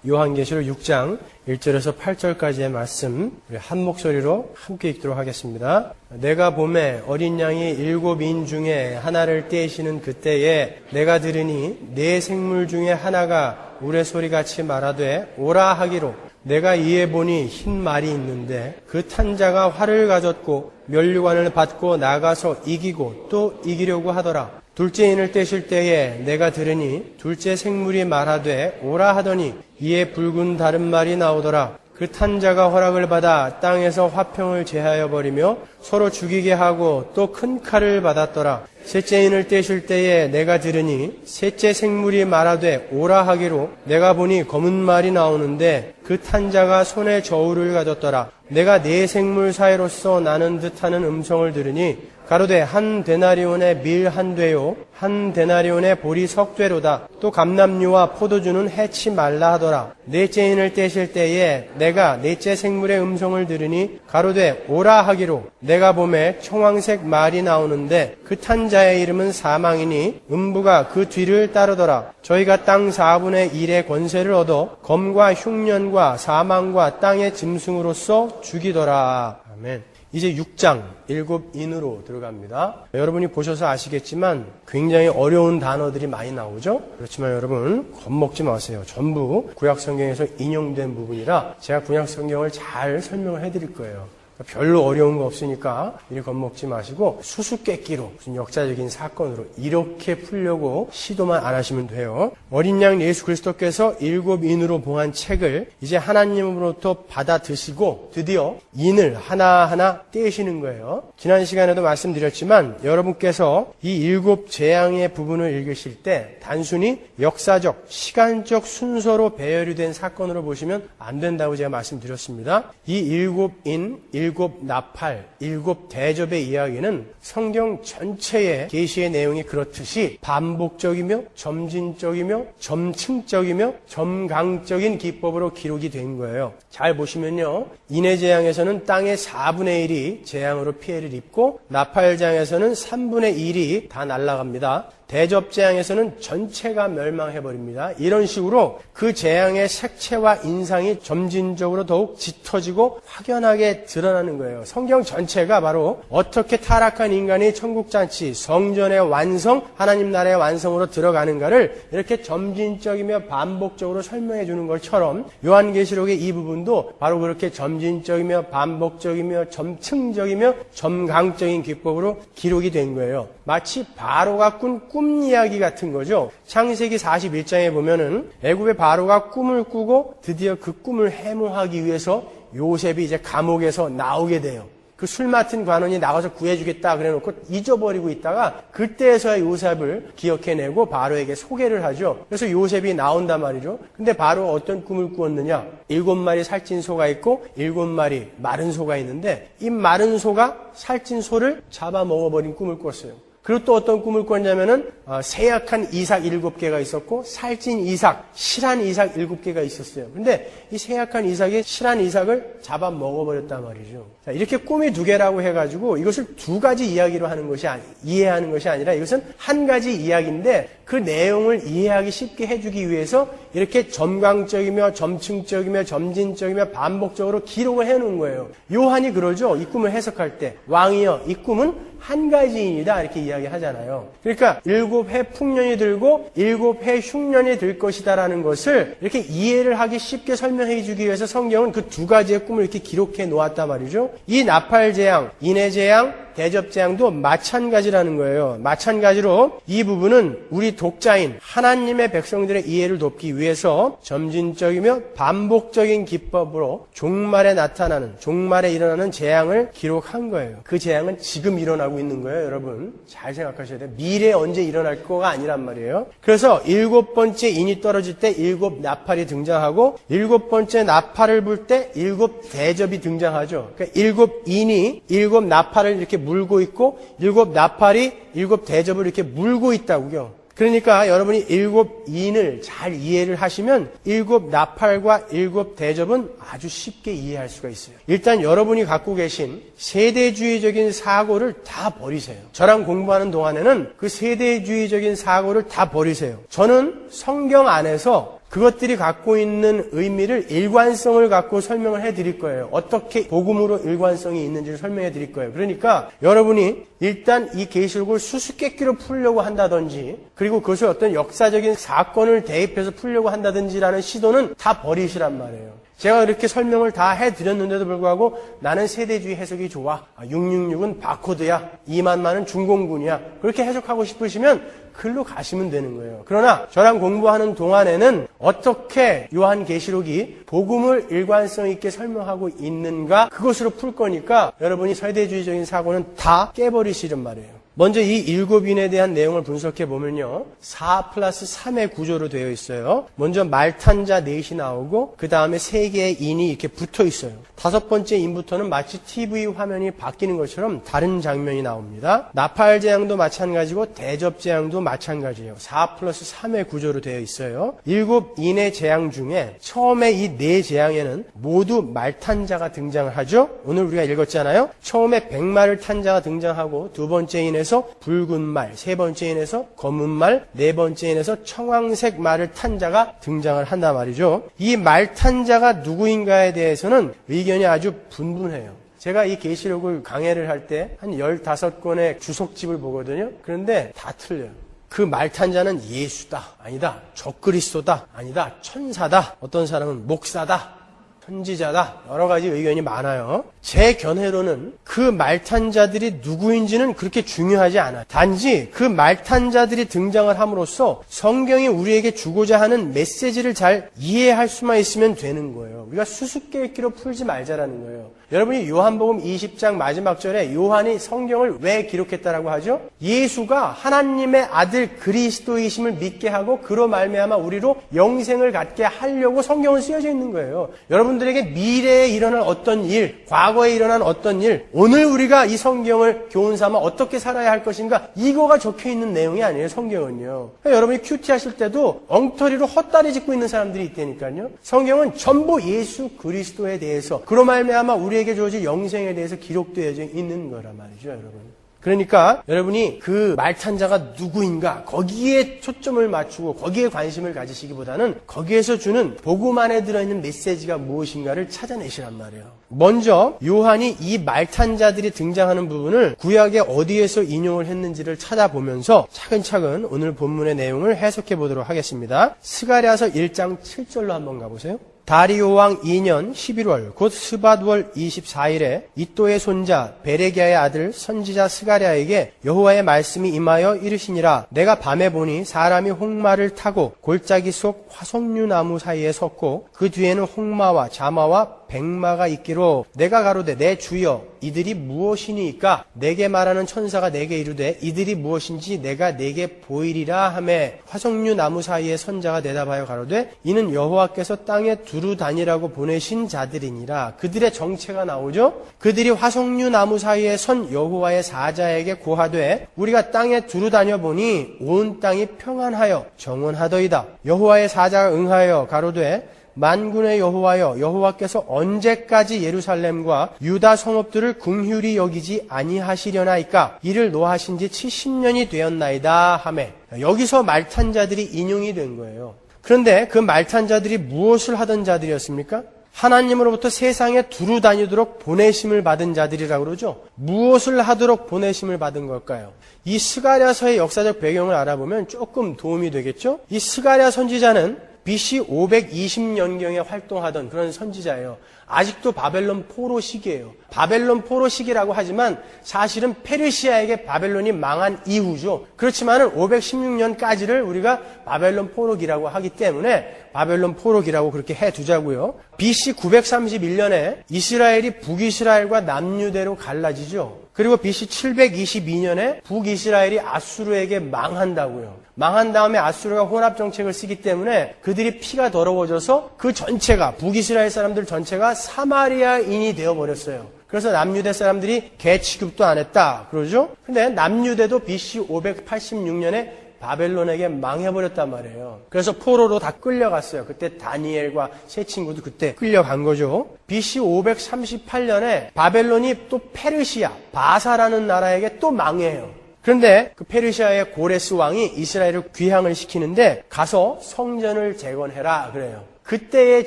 요한계시록 6장 1절에서 8절까지의 말씀 우리 한 목소리로 함께 읽도록 하겠습니다. 내가 보매 어린 양이 7인 중에 하나를 떼시는 그때에 내가 들으니 네 생물 중에 하나가 우레소리같이 말하되 오라 하기로 내가 이에 보니 흰 말이 있는데 그 탄 자가 활을 가졌고 면류관을 받고 나가서 이기고 또 이기려고 하더라. 둘째 인을 떼실 때에 내가 들으니 둘째 생물이 말하되 오라 하더니 이에 붉은 다른 말이 나오더라. 그 탄 자가 허락을 받아 땅에서 화평을 제하여 버리며 서로 죽이게 하고 또 큰 칼을 받았더라. 셋째 인을 떼실 때에 내가 들으니 셋째 생물이 말하되 오라 하기로 내가 보니 검은 말이 나오는데 그 탄 자가 손에 저울을 가졌더라. 내가 네 생물 사이로서 나는 듯하는 음성을 들으니 가로되 한 데나리온의 밀 한 되요 한 데나리온의 보리 석 되로다. 또 감람류와 포도주는 해치 말라 하더라. 넷째 인을 떼실 때에 내가 넷째 생물의 음성을 들으니 가로되 오라 하기로 내가 보매 청황색 말이 나오는데 그 탄 자의 이름은 사망이니 음부가 그 뒤를 따르더라. 저희가 땅 4분의 1의 권세를 얻어 검과 흉년과 사망과 땅의 짐승으로서 죽이더라. 아멘. 이제 6장 7인으로 들어갑니다. 여러분이 보셔서 아시겠지만 굉장히 어려운 단어들이 많이 나오죠. 그렇지만 여러분 겁먹지 마세요. 전부 구약성경에서 인용된 부분이라 제가 구약성경을 잘 설명을 해드릴 거예요. 별로 어려운 거 없으니까 이리 겁먹지 마시고 수수께끼로 무슨 역사적인 사건으로 이렇게 풀려고 시도만 안 하시면 돼요. 어린 양 예수 그리스도께서 7인으로 봉한 책을 이제 하나님으로부터 받아 드시고 드디어 인을 하나하나 떼시는 거예요. 지난 시간에도 말씀드렸지만 여러분께서 이 7 재앙의 부분을 읽으실 때 단순히 역사적, 시간적 순서로 배열이 된 사건으로 보시면 안 된다고 제가 말씀드렸습니다. 이 7인, 7 나팔, 7 대접의 이야기는 성경 전체의 계시의 내용이 그렇듯이 반복적이며 점진적이며 점층적이며 점강적인 기법으로 기록이 된 거예요. 잘 보시면요. 인의 재앙에서는 땅의 4분의 1이 재앙으로 피해를 입고 나팔재앙에서는 3분의 1이 다 날아갑니다. 대접재앙에서는 전체가 멸망해버립니다. 이런 식으로 그 재앙의 색채와 인상이 점진적으로 더욱 짙어지고 확연하게 드러나는 거예요. 성경 전체가 바로 어떻게 타락한 인간이 천국잔치, 성전의 완성, 하나님 나라의 완성으로 들어가는가를 이렇게 점진적이며 반복적으로 설명해 주는 것처럼 요한계시록의 이 부분도 바로 그렇게 점진적이며 반복적이며 점층적이며 점강적인 기법으로 기록이 된 거예요. 마치 바로가 꾼 꿈 이야기 같은 거죠. 창세기 41장에 보면은 애굽의 바로가 꿈을 꾸고 드디어 그 꿈을 해몽하기 위해서 요셉이 이제 감옥에서 나오게 돼요. 그 술 맡은 관원이 나가서 구해주겠다 그래놓고 잊어버리고 있다가 그때에서야 요셉을 기억해내고 바로에게 소개를 하죠. 그래서 요셉이 나온단 말이죠. 근데 바로 어떤 꿈을 꾸었느냐? 7마리 살찐 소가 있고 7마리 마른 소가 있는데 이 마른 소가 살찐 소를 잡아먹어버린 꿈을 꿨어요. 그리고 또 어떤 꿈을 꿨냐면은 세약한 이삭 7개가 있었고 살찐 이삭, 실한 이삭 7개가 있었어요. 근데 이 세약한 이삭이 실한 이삭을 잡아 먹어버렸단 말이죠. 자, 이렇게 꿈이 2개라고 해가지고 이것을 2가지 이야기로 하는 것이 이해하는 것이 아니라 이것은 한 가지 이야기인데 그 내용을 이해하기 쉽게 해주기 위해서 이렇게 점강적이며 점층적이며 점진적이며 반복적으로 기록을 해놓은 거예요. 요한이 그러죠. 이 꿈을 해석할 때 왕이여 이 꿈은 한 가지이다 이렇게 이야기하잖아요. 그러니까 7해 풍년이 들고 7해 흉년이 들 것이다라는 것을 이렇게 이해를 하기 쉽게 설명해 주기 위해서 성경은 그 2가지의 꿈을 이렇게 기록해 놓았단 말이죠. 이 나팔재앙, 인해재앙, 대접재앙도 마찬가지라는 거예요. 마찬가지로 이 부분은 우리 독자인 하나님의 백성들의 이해를 돕기 위해서 점진적이며 반복적인 기법으로 종말에 나타나는, 종말에 일어나는 재앙을 기록한 거예요. 그 재앙은 지금 일어나고 있는 거예요, 여러분. 잘 생각하셔야 돼요. 미래에 언제 일어날 거가 아니란 말이에요. 그래서 7번째 인이 떨어질 때 7 나팔이 등장하고 7번째 나팔을 불 때 7 대접이 등장하죠. 그러니까 7 인이 7 나팔을 이렇게 물고 있고 7 나팔이 7 대접을 이렇게 물고 있다고요. 그러니까 여러분이 7인을 잘 이해를 하시면 7 나팔과 7 대접은 아주 쉽게 이해할 수가 있어요. 일단 여러분이 갖고 계신 세대주의적인 사고를 다 버리세요. 저랑 공부하는 동안에는 그 세대주의적인 사고를 다 버리세요. 저는 성경 안에서 그것들이 갖고 있는 의미를 일관성을 갖고 설명을 해드릴 거예요. 어떻게 복음으로 일관성이 있는지를 설명해 드릴 거예요. 그러니까 여러분이 일단 이 계시록을 수수께끼로 풀려고 한다든지 그리고 그것을 어떤 역사적인 사건을 대입해서 풀려고 한다든지라는 시도는 다 버리시란 말이에요. 제가 이렇게 설명을 다 해드렸는데도 불구하고 나는 세대주의 해석이 좋아. 666은 바코드야. 2만만은 중공군이야. 그렇게 해석하고 싶으시면 글로 가시면 되는 거예요. 그러나 저랑 공부하는 동안에는 어떻게 요한계시록이 복음을 일관성 있게 설명하고 있는가 그것으로 풀 거니까 여러분이 세대주의적인 사고는 다 깨버리시란 말이에요. 먼저 이 7인에 대한 내용을 분석해 보면요. 4+3의 구조로 되어 있어요. 먼저 말탄자 넷이 나오고 그 다음에 3개의 인이 이렇게 붙어 있어요. 5번째 인부터는 마치 TV 화면이 바뀌는 것처럼 다른 장면이 나옵니다. 나팔재앙도 마찬가지고 대접재앙도 마찬가지예요. 4+3의 구조로 되어 있어요. 7인의 재앙 중에 처음에 이 4재앙에는 모두 말탄자가 등장을 하죠. 오늘 우리가 읽었잖아요. 처음에 100마리를 탄 자가 등장하고 두 번째 인에서 붉은 말, 세 번째 인에서 검은 말, 네 번째 인에서 청황색 말을 탄 자가 등장을 한단 말이죠. 이 말 탄 자가 누구인가에 대해서는 의견이 아주 분분해요. 제가 이 계시록을 강해를 할 때 한 15권의 주석집을 보거든요. 그런데 다 틀려요. 그 말 탄 자는 예수다, 아니다, 적그리스도다, 아니다, 천사다, 어떤 사람은 목사다, 선지자다, 여러 가지 의견이 많아요. 제 견해로는 그 말탄 자들이 누구인지는 그렇게 중요하지 않아요. 단지 그 말탄 자들이 등장을 함으로써 성경이 우리에게 주고자 하는 메시지를 잘 이해할 수만 있으면 되는 거예요. 우리가 수수께끼로 풀지 말자라는 거예요. 여러분이 요한복음 20장 마지막 절에 요한이 성경을 왜 기록했다라고 하죠? 예수가 하나님의 아들 그리스도이심을 믿게 하고 그로 말미암아 우리로 영생을 갖게 하려고 성경은 쓰여져 있는 거예요. 여러분들에게 미래에 일어날 어떤 일, 과거에 일어난 어떤 일, 오늘 우리가 이 성경을 교훈 삼아 어떻게 살아야 할 것인가 이거가 적혀 있는 내용이 아니에요. 성경은요. 그러니까 여러분이 큐티 하실 때도 엉터리로 헛다리 짚고 있는 사람들이 있다니까요. 성경은 전부 예수 그리스도에 대해서 그로 말미암아 우리에게 주어질 영생에 대해서 기록되어 있는 거란 말이죠, 여러분. 그러니까 여러분이 그 말탄자가 누구인가 거기에 초점을 맞추고 거기에 관심을 가지시기보다는 거기에서 주는 복음 안에 들어있는 메시지가 무엇인가를 찾아내시란 말이에요. 먼저 요한이 이 말탄자들이 등장하는 부분을 구약에 어디에서 인용을 했는지를 찾아보면서 차근차근 오늘 본문의 내용을 해석해 보도록 하겠습니다. 스가랴서 1장 7절로 한번 가보세요. 다리오 왕 2년 11월 곧 스밧월 24일에 이또의 손자 베레기야의 아들 선지자 스가랴에게 여호와의 말씀이 임하여 이르시니라. 내가 밤에 보니 사람이 홍마를 타고 골짜기 속 화석류 나무 사이에 섰고 그 뒤에는 홍마와 자마와 백마가 있기로 내가 가로되 내 주여 이들이 무엇이니까? 내게 말하는 천사가 내게 이르되 이들이 무엇인지 내가 내게 보이리라 하매 화석류 나무 사이에 선 자가 대답하여 가로되 이는 여호와께서 땅에 두루 다니라고 보내신 자들이니라. 그들의 정체가 나오죠. 그들이 화석류 나무 사이에 선 여호와의 사자에게 고하되 우리가 땅에 두루 다녀 보니 온 땅이 평안하여 정원하더이다. 여호와의 사자가 응하여 가로되 만군의 여호와여 여호와께서 언제까지 예루살렘과 유다 성읍들을 긍휼히 여기지 아니하시려나이까? 이를 노하신 지 70년이 되었나이다 하매 여기서 말탄 자들이 인용이 된 거예요. 그런데 그 말탄 자들이 무엇을 하던 자들이었습니까? 하나님으로부터 세상에 두루 다니도록 보내심을 받은 자들이라고 그러죠. 무엇을 하도록 보내심을 받은 걸까요? 이 스가랴서의 역사적 배경을 알아보면 조금 도움이 되겠죠. 이 스가랴 선지자는 BC 520년경에 활동하던 그런 선지자예요. 아직도 바벨론 포로 시기예요. 바벨론 포로 시기라고 하지만 사실은 페르시아에게 바벨론이 망한 이후죠. 그렇지만은 516년까지를 우리가 바벨론 포로기라고 하기 때문에 바벨론 포로기라고 그렇게 해두자고요. BC 931년에 이스라엘이 북이스라엘과 남유대로 갈라지죠. 그리고 BC 722년에 북이스라엘이 아수르에게 망한다고요. 망한 다음에 아수르가 혼합 정책을 쓰기 때문에 그들이 피가 더러워져서 그 전체가 북이스라엘 사람들 전체가 사마리아인이 되어버렸어요. 그래서 남유대 사람들이 개 취급도 안 했다 그러죠. 근데 남유대도 BC 586년에 바벨론에게 망해버렸단 말이에요. 그래서 포로로 다 끌려갔어요. 그때 다니엘과 세 친구도 그때 끌려간 거죠. BC 538년에 바벨론이 또 페르시아, 바사라는 나라에게 또 망해요. 그런데 그 페르시아의 고레스 왕이 이스라엘을 귀향을 시키는데 가서 성전을 재건해라 그래요. 그때의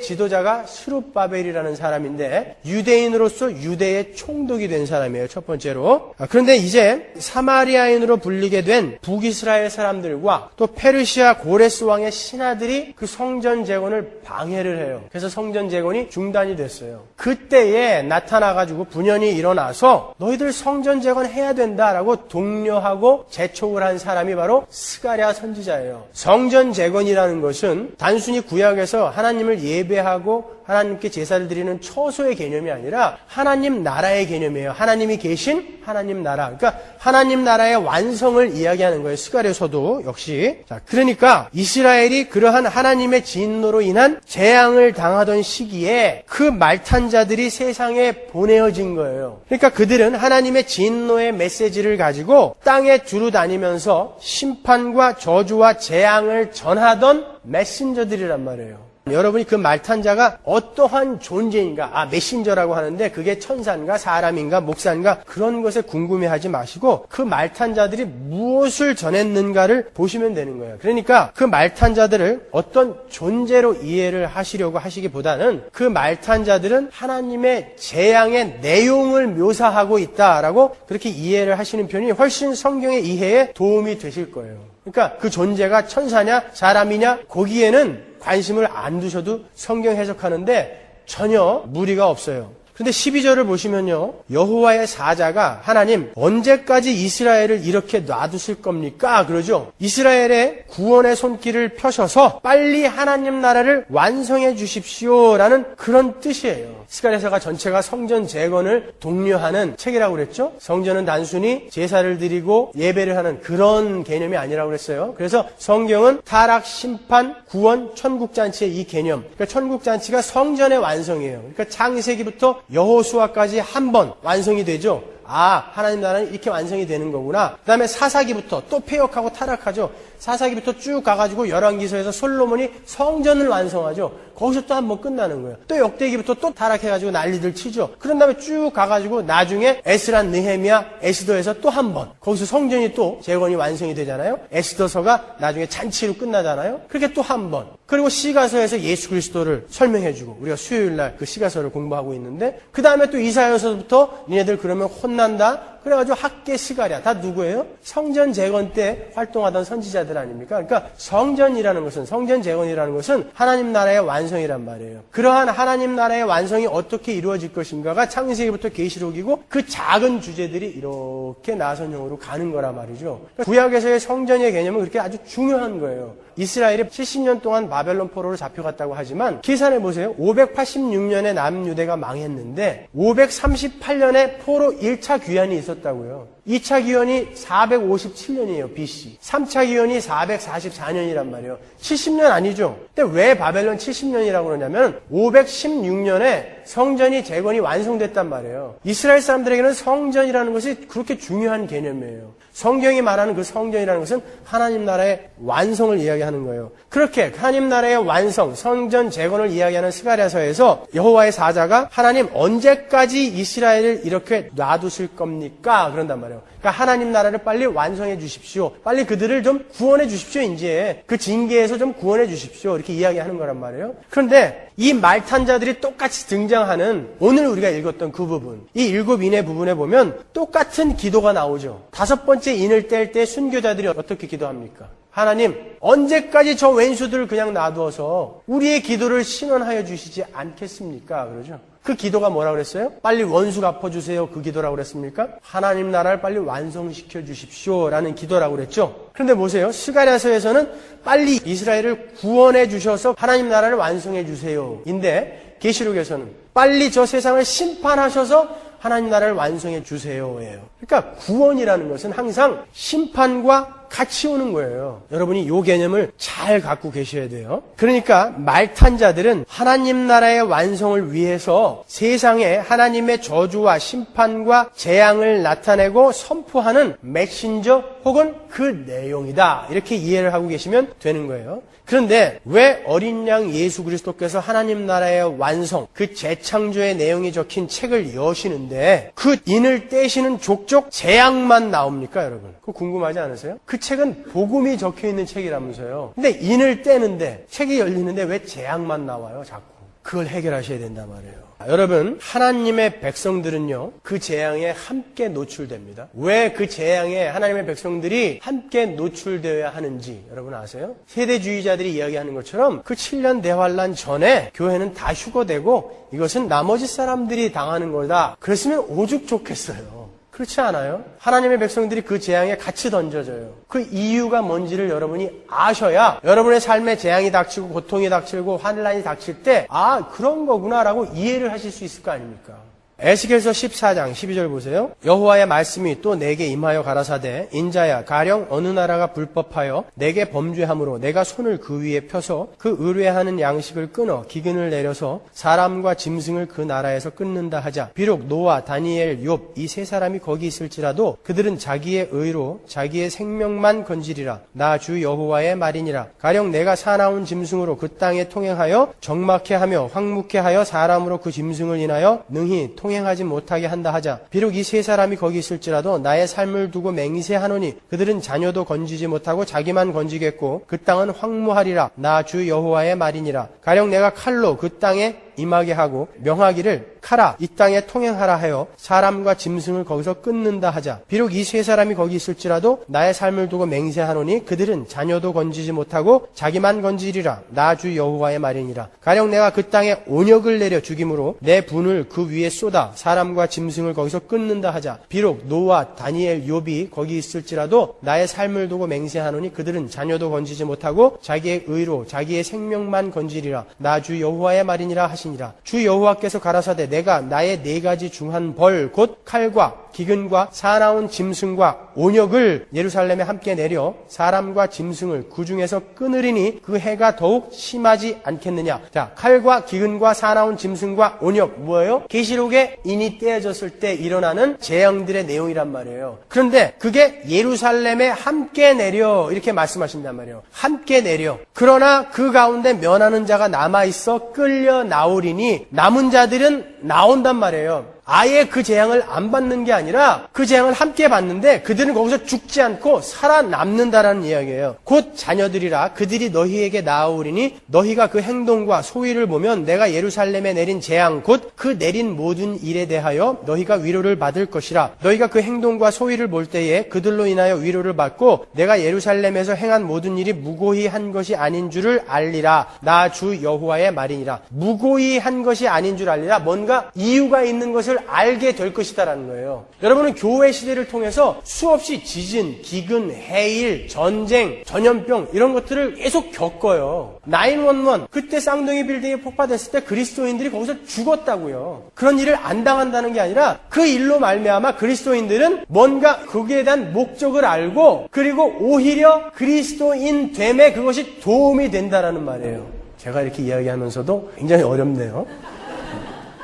지도자가 스룹바벨이라는 사람인데 유대인으로서 유대의 총독이 된 사람이에요. 첫 번째로. 그런데 이제 사마리아인으로 불리게 된 북이스라엘 사람들과 또 페르시아 고레스 왕의 신하들이 그 성전 재건을 방해를 해요. 그래서 성전 재건이 중단이 됐어요. 그때에 나타나가지고 분연이 일어나서 너희들 성전 재건해야 된다라고 독려하고 재촉을 한 사람이 바로 스가랴 선지자예요. 성전 재건이라는 것은 단순히 구약에서 하나님을 예배하고 하나님께 제사를 드리는 처소의 개념이 아니라 하나님 나라의 개념이에요. 하나님이 계신 하나님 나라. 그러니까 하나님 나라의 완성을 이야기하는 거예요. 스가랴서도 역시. 자, 그러니까 이스라엘이 그러한 하나님의 진노로 인한 재앙을 당하던 시기에 그 말탄 자들이 세상에 보내어진 거예요. 그러니까 그들은 하나님의 진노의 메시지를 가지고 땅에 두루 다니면서 심판과 저주와 재앙을 전하던 메신저들이란 말이에요. 여러분이 그 말탄자가 어떠한 존재인가, 메신저라고 하는데 그게 천사인가 사람인가 목사인가 그런 것에 궁금해하지 마시고 그 말탄자들이 무엇을 전했는가를 보시면 되는 거예요. 그러니까 그 말탄자들을 어떤 존재로 이해를 하시려고 하시기보다는 그 말탄자들은 하나님의 재앙의 내용을 묘사하고 있다라고 그렇게 이해를 하시는 편이 훨씬 성경의 이해에 도움이 되실 거예요. 그러니까 그 존재가 천사냐 사람이냐 거기에는 관심을 안 두셔도 성경 해석하는데 전혀 무리가 없어요. 그런데 12절을 보시면요. 여호와의 사자가 하나님 언제까지 이스라엘을 이렇게 놔두실 겁니까? 그러죠. 이스라엘의 구원의 손길을 펴셔서 빨리 하나님 나라를 완성해 주십시오라는 그런 뜻이에요. 스가랴서가 전체가 성전 재건을 독려하는 책이라고 그랬죠. 성전은 단순히 제사를 드리고 예배를 하는 그런 개념이 아니라고 그랬어요. 그래서 성경은 타락, 심판, 구원, 천국잔치의 이 개념. 그러니까 천국잔치가 성전의 완성이에요. 그러니까 창세기부터 여호수아까지 한 번 완성이 되죠. 하나님 나라는 이렇게 완성이 되는 거구나. 그 다음에 사사기부터 또 폐역하고 타락하죠. 사사기부터 쭉 가가지고 열왕기서에서 솔로몬이 성전을 완성하죠. 거기서 또 한 번 끝나는 거예요. 또 역대기부터 또 타락해가지고 난리들 치죠. 그런 다음에 쭉 가가지고 나중에 에스라, 느헤미야, 에스더에서 또 한 번. 거기서 성전이 또 재건이 완성이 되잖아요. 에스더서가 나중에 잔치로 끝나잖아요. 그렇게 또 한 번. 그리고 시가서에서 예수 그리스도를 설명해주고 우리가 수요일날 그 시가서를 공부하고 있는데 그 다음에 또 이사야서부터 니네들 그러면 혼난다. 그래가지고 학계 스가랴 다 누구예요? 성전 재건 때 활동하던 선지자들 아닙니까? 그러니까 성전이라는 것은 성전 재건이라는 것은 하나님 나라의 완성이란 말이에요. 그러한 하나님 나라의 완성이 어떻게 이루어질 것인가가 창세기부터 계시록이고 그 작은 주제들이 이렇게 나선형으로 가는 거란 말이죠. 구약에서의 성전의 개념은 그렇게 아주 중요한 거예요. 이스라엘이 70년 동안 바벨론 포로로 잡혀갔다고 하지만 계산해 보세요. 586년에 남유대가 망했는데 538년에 포로 1차 귀환이 있었다고요. 2차 기원이 457년이에요. BC. 3차 기원이 444년이란 말이에요. 70년 아니죠. 근데 왜 바벨론 70년이라고 그러냐면 516년에 성전이 재건이 완성됐단 말이에요. 이스라엘 사람들에게는 성전이라는 것이 그렇게 중요한 개념이에요. 성경이 말하는 그 성전이라는 것은 하나님 나라의 완성을 이야기하는 거예요. 그렇게 하나님 나라의 완성, 성전 재건을 이야기하는 스가랴서에서 여호와의 사자가 하나님 언제까지 이스라엘을 이렇게 놔두실 겁니까? 그런단 말이에요. 그러니까 하나님 나라를 빨리 완성해 주십시오. 빨리 그들을 좀 구원해 주십시오. 이제 그 징계에서 좀 구원해 주십시오. 이렇게 이야기하는 거란 말이에요. 그런데 이 말탄자들이 똑같이 등장하는 오늘 우리가 읽었던 그 부분, 이 7인의 부분에 보면 똑같은 기도가 나오죠. 5번째 인을 뗄 때 순교자들이 어떻게 기도합니까? 하나님, 언제까지 저 왼수들을 그냥 놔두어서 우리의 기도를 신원하여 주시지 않겠습니까? 그러죠. 그 기도가 뭐라고 그랬어요? 빨리 원수 갚아주세요. 그 기도라고 그랬습니까? 하나님 나라를 빨리 완성시켜 주십시오. 라는 기도라고 그랬죠. 그런데 보세요. 스가랴서에서는 빨리 이스라엘을 구원해 주셔서 하나님 나라를 완성해 주세요. 인데 계시록에서는 빨리 저 세상을 심판하셔서 하나님 나라를 완성해 주세요예요. 그러니까 구원이라는 것은 항상 심판과 같이 오는 거예요. 여러분이 이 개념을 잘 갖고 계셔야 돼요. 그러니까 말탄 자들은 하나님 나라의 완성을 위해서 세상에 하나님의 저주와 심판과 재앙을 나타내고 선포하는 메신저 혹은 그 내용이다. 이렇게 이해를 하고 계시면 되는 거예요. 그런데 왜 어린 양 예수 그리스도께서 하나님 나라의 완성, 그 재창조의 내용이 적힌 책을 여시는데 그 인을 떼시는 족족 재앙만 나옵니까, 여러분? 그거 궁금하지 않으세요? 그 책은 복음이 적혀 있는 책이라면서요. 근데 인을 떼는데 책이 열리는데 왜 재앙만 나와요, 자꾸? 그걸 해결하셔야 된단 말이에요. 여러분, 하나님의 백성들은요, 그 재앙에 함께 노출됩니다. 왜 그 재앙에 하나님의 백성들이 함께 노출되어야 하는지 여러분 아세요? 세대주의자들이 이야기하는 것처럼 그 7년 대환란 전에 교회는 다 휴거되고 이것은 나머지 사람들이 당하는 거다. 그랬으면 오죽 좋겠어요. 그렇지 않아요? 하나님의 백성들이 그 재앙에 같이 던져져요. 그 이유가 뭔지를 여러분이 아셔야 여러분의 삶에 재앙이 닥치고 고통이 닥치고 환란이 닥칠 때 그런 거구나라고 이해를 하실 수 있을 거 아닙니까? 에스겔서 14장 12절 보세요. 여호와의 말씀이 또 내게 임하여 가라사대 인자야 가령 어느 나라가 불법하여 내게 범죄함으로 내가 손을 그 위에 펴서 그 의뢰하는 양식을 끊어 기근을 내려서 사람과 짐승을 그 나라에서 끊는다 하자. 비록 노아, 다니엘, 욥 이 세 사람이 거기 있을지라도 그들은 자기의 의로 자기의 생명만 건지리라. 나 주 여호와의 말이니라. 가령 내가 사나운 짐승으로 그 땅에 통행하여 적막해 하며 황묵해 하여 사람으로 그 짐승을 인하여 능히 통행하지 못하게 한다 하자. 비록 이 세 사람이 거기 있을지라도 나의 삶을 두고 맹세하노니 그들은 자녀도 건지지 못하고 자기만 건지겠고 그 땅은 황무하리라. 나 주 여호와의 말이니라. 가령 내가 칼로 그 땅에 임하게 하고 명하기를 카라 이 땅에 통행하라 하여 사람과 짐승을 거기서 끊는다 하자. 비록 이 세 사람이 거기 있을지라도 나의 삶을 두고 맹세하노니 그들은 자녀도 건지지 못하고 자기만 건지리라. 나 주 여호와의 말이니라. 가령 내가 그 땅에 온역을 내려 죽임으로 내 분을 그 위에 쏟아 사람과 짐승을 거기서 끊는다 하자. 비록 노아, 다니엘, 욥이 거기 있을지라도 나의 삶을 두고 맹세하노니 그들은 자녀도 건지지 못하고 자기의 의로 자기의 생명만 건지리라. 나 주 여호와의 말이니라 하시니라. 주 여호와께서 가라사대 내가 나의 네 가지 중한 벌 곧 칼과 기근과 사나운 짐승과 온역을 예루살렘에 함께 내려 사람과 짐승을 그 중에서 끊으리니 그 해가 더욱 심하지 않겠느냐. 자, 칼과 기근과 사나운 짐승과 온역 뭐예요? 계시록에 인이 떼어졌을 때 일어나는 재앙들의 내용이란 말이에요. 그런데 그게 예루살렘에 함께 내려 이렇게 말씀하신단 말이에요. 함께 내려. 그러나 그 가운데 면하는 자가 남아있어 끌려 나오리니 남은 자들은 나온단 말이에요. 아예 그 재앙을 안 받는 게 아니라 그 재앙을 함께 받는데 그들은 거기서 죽지 않고 살아남는다라는 이야기예요. 곧 자녀들이라 그들이 너희에게 나아오리니 너희가 그 행동과 소위를 보면 내가 예루살렘에 내린 재앙 곧 그 내린 모든 일에 대하여 너희가 위로를 받을 것이라. 너희가 그 행동과 소위를 볼 때에 그들로 인하여 위로를 받고 내가 예루살렘에서 행한 모든 일이 무고히 한 것이 아닌 줄을 알리라. 나 주 여호와의 말이니라. 무고히 한 것이 아닌 줄 알리라. 뭔가 이유가 있는 것을 알게 될 것이다라는 거예요. 여러분은 교회 시대를 통해서 수없이 지진, 기근, 해일, 전쟁, 전염병 이런 것들을 계속 겪어요. 911 그때 쌍둥이 빌딩이 폭파됐을 때 그리스도인들이 거기서 죽었다고요. 그런 일을 안 당한다는 게 아니라 그 일로 말미암아 그리스도인들은 뭔가 거기에 대한 목적을 알고 그리고 오히려 그리스도인 됨에 그것이 도움이 된다라는 말이에요. 제가 이렇게 이야기하면서도 굉장히 어렵네요.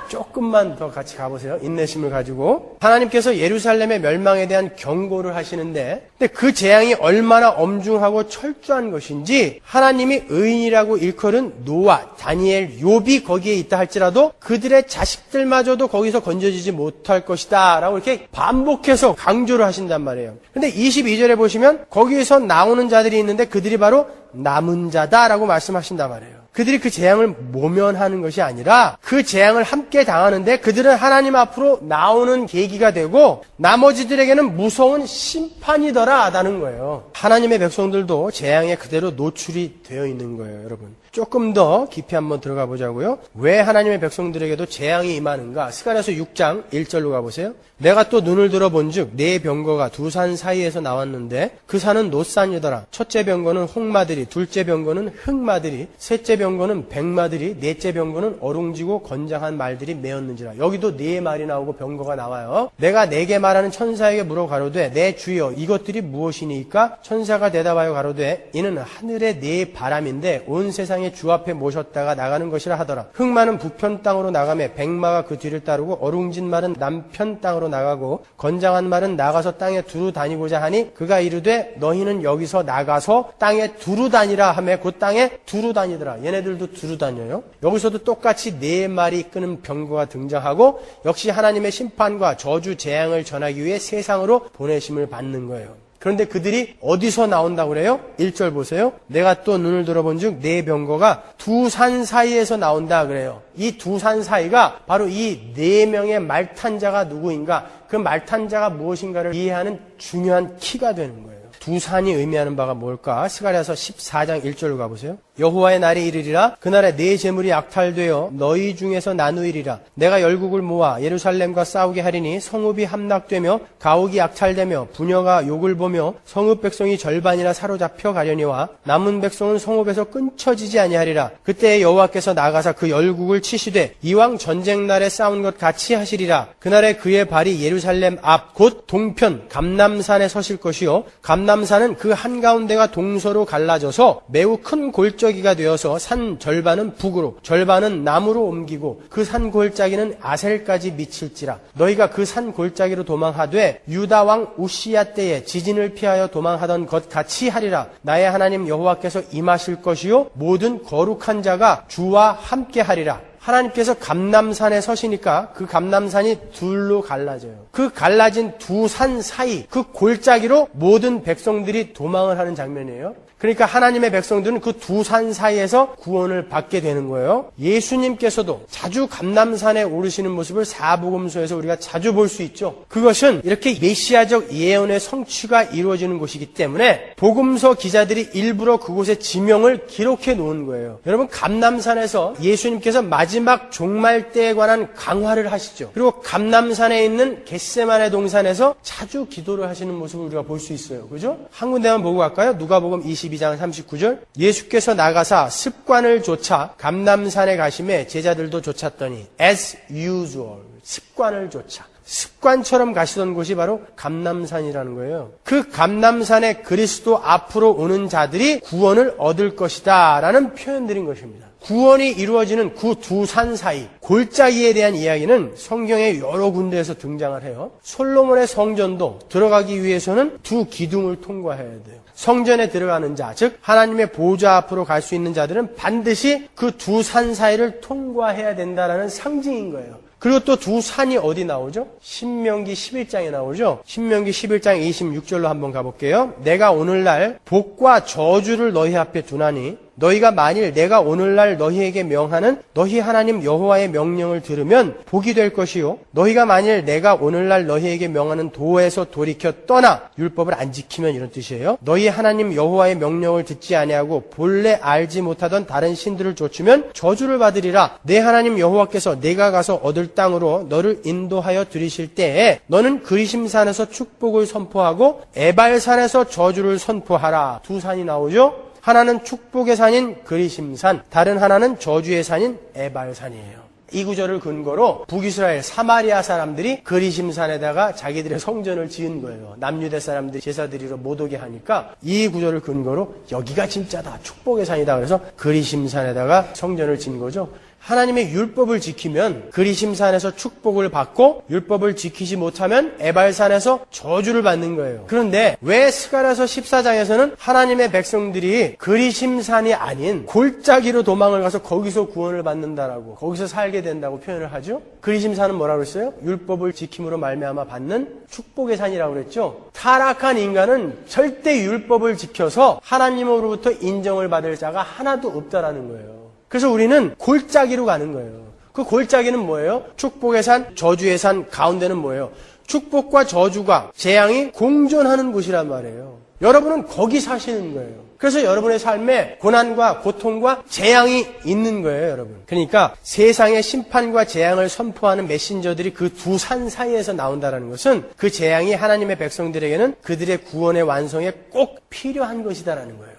조금만 더 같이 가보세요. 인내심을 가지고. 하나님께서 예루살렘의 멸망에 대한 경고를 하시는데 근데 그 재앙이 얼마나 엄중하고 철저한 것인지 하나님이 의인이라고 일컬은 노아, 다니엘, 욥이 거기에 있다 할지라도 그들의 자식들마저도 거기서 건져지지 못할 것이다 라고 이렇게 반복해서 강조를 하신단 말이에요. 근데 22절에 보시면 거기에서 나오는 자들이 있는데 그들이 바로 남은 자다라고 말씀하신단 말이에요. 그들이 그 재앙을 모면하는 것이 아니라 그 재앙을 함께 당하는데 그들은 하나님 앞으로 나오는 계기가 되고 나머지들에게는 무서운 심판이더라라는 거예요. 하나님의 백성들도 재앙에 그대로 노출이 되어 있는 거예요, 여러분. 조금 더 깊이 한번 들어가 보자고요. 왜 하나님의 백성들에게도 재앙이 임하는가? 스가랴서 6장 1절로 가보세요. 내가 또 눈을 들어본즉 네 병거가 두 산 사이에서 나왔는데 그 산은 노산이더라. 첫째 병거는 홍마들이, 둘째 병거는 흑마들이, 셋째 병거는 백마들이, 넷째 병거는 어룽지고 건장한 말들이 메었는지라. 여기도 네 말이 나오고 병거가 나와요. 내가 내게 말하는 천사에게 물어 가로되 내 주여 이것들이 무엇이니까? 천사가 대답하여 가로되 이는 하늘의 네 바람인데 온 세상의 주 앞에 모셨다가 나가는 것이라 하더라. 흑마는 북편 땅으로 나가매 백마가 그 뒤를 따르고 어룽진 말은 남편 땅으로 나가고 건장한 말은 나가서 땅에 두루 다니고자 하니 그가 이르되 너희는 여기서 나가서 땅에 두루 다니라 하며 그 땅에 두루 다니더라. 얘네들도 두루 다녀요. 여기서도 똑같이 네 마리 끄는 병거가 등장하고 역시 하나님의 심판과 저주 재앙을 전하기 위해 세상으로 보내심을 받는 거예요. 그런데 그들이 어디서 나온다고 그래요? 1절 보세요. 내가 또 눈을 들어본즉 네 병거가 두 산 사이에서 나온다 그래요. 이 두 산 사이가 바로 이 네 명의 말탄자가 누구인가, 그 말탄자가 무엇인가를 이해하는 중요한 키가 되는 거예요. 두 산이 의미하는 바가 뭘까? 스가랴서 14장 1절로 가보세요. 여호와의 날이 이르리라. 그날에 네 재물이 약탈되어 너희 중에서 나누이리라. 내가 열국을 모아 예루살렘과 싸우게 하리니 성읍이 함락되며 가옥이 약탈되며 부녀가 욕을 보며 성읍 백성이 절반이나 사로잡혀 가려니와 남은 백성은 성읍에서 끊쳐지지 아니하리라. 그때 여호와께서 나가사 그 열국을 치시되 이왕 전쟁 날에 싸운 것 같이 하시리라. 그날에 그의 발이 예루살렘 앞 곧 동편 감람산에 서실 것이요 감람산은 그 한가운데가 동서로 갈라져서 매우 큰 골짜기가 되어서 산 절반은 북으로 절반은 남으로 옮기고 그 산 골짜기는 아셀까지 미칠지라. 너희가 그 산 골짜기로 도망하되 유다 왕 우시야 때에 지진을 피하여 도망하던 것 같이 하리라. 나의 하나님 여호와께서 임하실 것이요 모든 거룩한 자가 주와 함께 하리라. 하나님께서 감람산에 서시니까 그 감람산이 둘로 갈라져요. 그 갈라진 두 산 사이, 그 골짜기로 모든 백성들이 도망을 하는 장면이에요. 그러니까 하나님의 백성들은 그 두 산 사이에서 구원을 받게 되는 거예요. 예수님께서도 자주 감람산에 오르시는 모습을 사복음서에서 우리가 자주 볼 수 있죠. 그것은 이렇게 메시아적 예언의 성취가 이루어지는 곳이기 때문에 복음서 기자들이 일부러 그곳의 지명을 기록해 놓은 거예요. 여러분, 감람산에서 예수님께서 마지막 종말 때에 관한 강화를 하시죠. 그리고 감람산에 있는 겟세마네 동산에서 자주 기도를 하시는 모습을 우리가 볼 수 있어요. 그죠? 한 군데만 보고 갈까요? 누가복음 22장 39절. 예수께서 나가사 습관을 좇아 감람산에 가심에 제자들도 좇았더니 as usual, 습관을 좇아 습관처럼 가시던 곳이 바로 감람산이라는 거예요. 그 감람산에 그리스도 앞으로 오는 자들이 구원을 얻을 것이다 라는 표현들인 것입니다. 구원이 이루어지는 그 두 산 사이 골짜기에 대한 이야기는 성경의 여러 군데에서 등장을 해요. 솔로몬의 성전도 들어가기 위해서는 두 기둥을 통과해야 돼요. 성전에 들어가는 자, 즉 하나님의 보좌 앞으로 갈 수 있는 자들은 반드시 그 두 산 사이를 통과해야 된다라는 상징인 거예요. 그리고 또 두 산이 어디 나오죠? 신명기 11장에 나오죠? 신명기 11장 26절로 한번 가볼게요. 내가 오늘날 복과 저주를 너희 앞에 두나니 너희가 만일 내가 오늘날 너희에게 명하는 너희 하나님 여호와의 명령을 들으면 복이 될 것이요 너희가 만일 내가 오늘날 너희에게 명하는 도에서 돌이켜 떠나 율법을 안 지키면 이런 뜻이에요. 너희 하나님 여호와의 명령을 듣지 아니하고 본래 알지 못하던 다른 신들을 좇으면 저주를 받으리라. 내 하나님 여호와께서 내가 가서 얻을 땅으로 너를 인도하여 들이실 때에 너는 그리심산에서 축복을 선포하고 에발산에서 저주를 선포하라. 두 산이 나오죠? 하나는 축복의 산인 그리심산, 다른 하나는 저주의 산인 에발산이에요. 이 구절을 근거로 북이스라엘 사마리아 사람들이 그리심산에다가 자기들의 성전을 지은 거예요. 남유대 사람들이 제사 드리러 못 오게 하니까 이 구절을 근거로 여기가 진짜다, 축복의 산이다. 그래서 그리심산에다가 성전을 지은 거죠. 하나님의 율법을 지키면 그리심산에서 축복을 받고 율법을 지키지 못하면 에발산에서 저주를 받는 거예요. 그런데 왜 스가랴서 14장에서는 하나님의 백성들이 그리심산이 아닌 골짜기로 도망을 가서 거기서 구원을 받는다라고, 거기서 살게 된다고 표현을 하죠? 그리심산은 뭐라고 그랬어요? 율법을 지킴으로 말미암아 받는 축복의 산이라고 그랬죠? 타락한 인간은 절대 율법을 지켜서 하나님으로부터 인정을 받을 자가 하나도 없다라는 거예요. 그래서 우리는 골짜기로 가는 거예요. 그 골짜기는 뭐예요? 축복의 산, 저주의 산, 가운데는 뭐예요? 축복과 저주가 재앙이 공존하는 곳이란 말이에요. 여러분은 거기 사시는 거예요. 그래서 여러분의 삶에 고난과 고통과 재앙이 있는 거예요, 여러분. 그러니까 세상의 심판과 재앙을 선포하는 메신저들이 그 두 산 사이에서 나온다는 것은 그 재앙이 하나님의 백성들에게는 그들의 구원의 완성에 꼭 필요한 것이다라는 거예요.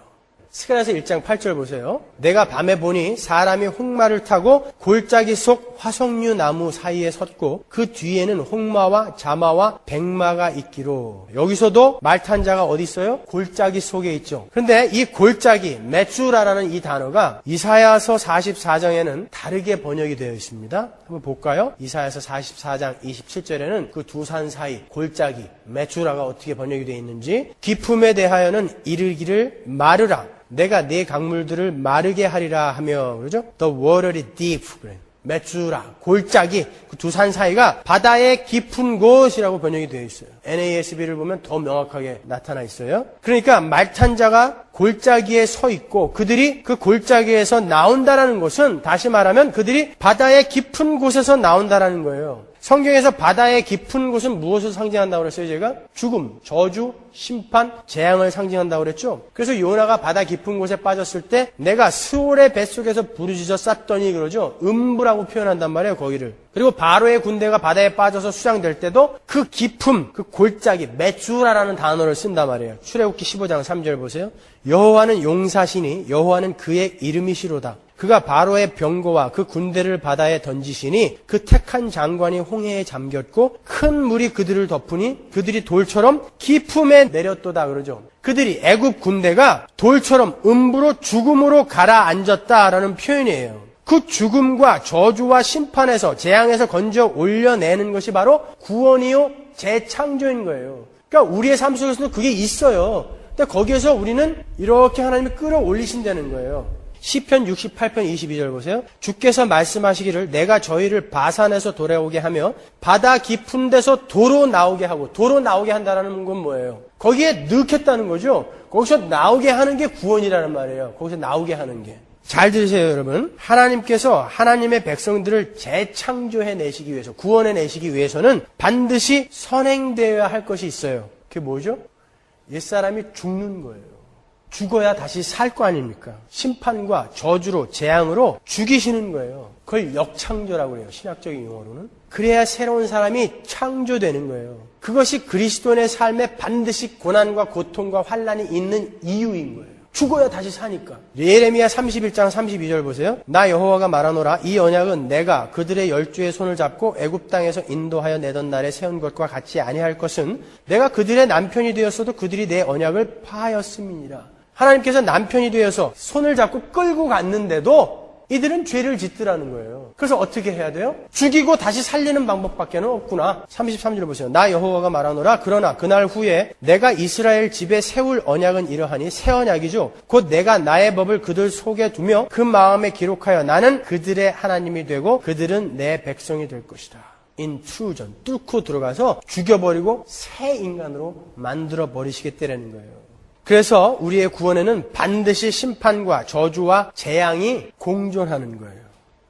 스가랴서 1장 8절 보세요. 내가 밤에 보니 사람이 홍마를 타고 골짜기 속 화석류 나무 사이에 섰고 그 뒤에는 홍마와 자마와 백마가 있기로. 여기서도 말 탄 자가 어디 있어요? 골짜기 속에 있죠. 그런데 이 골짜기, 메추라라는 이 단어가 이사야서 44장에는 다르게 번역이 되어 있습니다. 한번 볼까요? 이사야서 44장 27절에는 그 두 산 사이 골짜기, 메추라가 어떻게 번역이 되어 있는지, 기품에 대하여는 이르기를 마르라. 내가 네 강물들을 마르게 하리라 하며, 그러죠? The watery deep. 그래. 메추라, 골짜기, 그 두 산 사이가 바다의 깊은 곳이라고 번역이 되어 있어요. NASB를 보면 더 명확하게 나타나 있어요. 그러니까 말탄 자가 골짜기에 서 있고 그들이 그 골짜기에서 나온다라는 것은, 다시 말하면 그들이 바다의 깊은 곳에서 나온다라는 거예요. 성경에서 바다의 깊은 곳은 무엇을 상징한다고 그랬어요, 제가? 죽음, 저주, 심판, 재앙을 상징한다고 그랬죠? 그래서 요나가 바다 깊은 곳에 빠졌을 때 내가 스올의 뱃속에서 부르짖어 쌌더니, 그러죠? 음부라고 표현한단 말이에요, 거기를. 그리고 바로의 군대가 바다에 빠져서 수장될 때도 그 깊음, 그 골짜기, 메추라라는 단어를 쓴단 말이에요. 출애굽기 15장 3절 보세요. 여호와는 용사시니 여호와는 그의 이름이시로다. 그가 바로의 병거와 그 군대를 바다에 던지시니 그 택한 장관이 홍해에 잠겼고 큰 물이 그들을 덮으니 그들이 돌처럼 깊음에 내렸도다, 그러죠. 그들이, 애굽 군대가 돌처럼 음부로 죽음으로 가라앉았다라는 표현이에요. 그 죽음과 저주와 심판에서, 재앙에서 건져 올려내는 것이 바로 구원이요 재창조인 거예요. 그러니까 우리의 삶 속에서도 그게 있어요. 근데 거기에서 우리는 이렇게 하나님이 끌어올리신다는 거예요. 시편 68편 22절 보세요. 주께서 말씀하시기를 내가 저희를 바산에서 돌아오게 하며 바다 깊은 데서 도로 나오게 하고, 도로 나오게 한다는 건 뭐예요? 거기에 넣겠다는 거죠. 거기서 나오게 하는 게 구원이라는 말이에요. 거기서 나오게 하는 게. 잘 들으세요, 여러분. 하나님께서 하나님의 백성들을 재창조해 내시기 위해서, 구원해 내시기 위해서는 반드시 선행되어야 할 것이 있어요. 그게 뭐죠? 옛사람이 죽는 거예요. 죽어야 다시 살 거 아닙니까? 심판과 저주로, 재앙으로 죽이시는 거예요. 그걸 역창조라고 해요, 신학적인 용어로는. 그래야 새로운 사람이 창조되는 거예요. 그것이 그리스도인의 삶에 반드시 고난과 고통과 환난이 있는 이유인 거예요. 죽어야 다시 사니까. 예레미야 31장 32절 보세요. 나 여호와가 말하노라. 이 언약은 내가 그들의 열주의 손을 잡고 애굽 땅에서 인도하여 내던 날에 세운 것과 같이 아니할 것은 내가 그들의 남편이 되었어도 그들이 내 언약을 파하였음이니라. 하나님께서 남편이 되어서 손을 잡고 끌고 갔는데도 이들은 죄를 짓더라는 거예요. 그래서 어떻게 해야 돼요? 죽이고 다시 살리는 방법밖에 없구나. 33절 보세요. 나 여호와가 말하노라. 그러나 그날 후에 내가 이스라엘 집에 세울 언약은 이러하니, 새 언약이죠. 곧 내가 나의 법을 그들 속에 두며 그 마음에 기록하여 나는 그들의 하나님이 되고 그들은 내 백성이 될 것이다. 인트루전, 뚫고 들어가서 죽여버리고 새 인간으로 만들어버리시겠다는 거예요. 그래서 우리의 구원에는 반드시 심판과 저주와 재앙이 공존하는 거예요.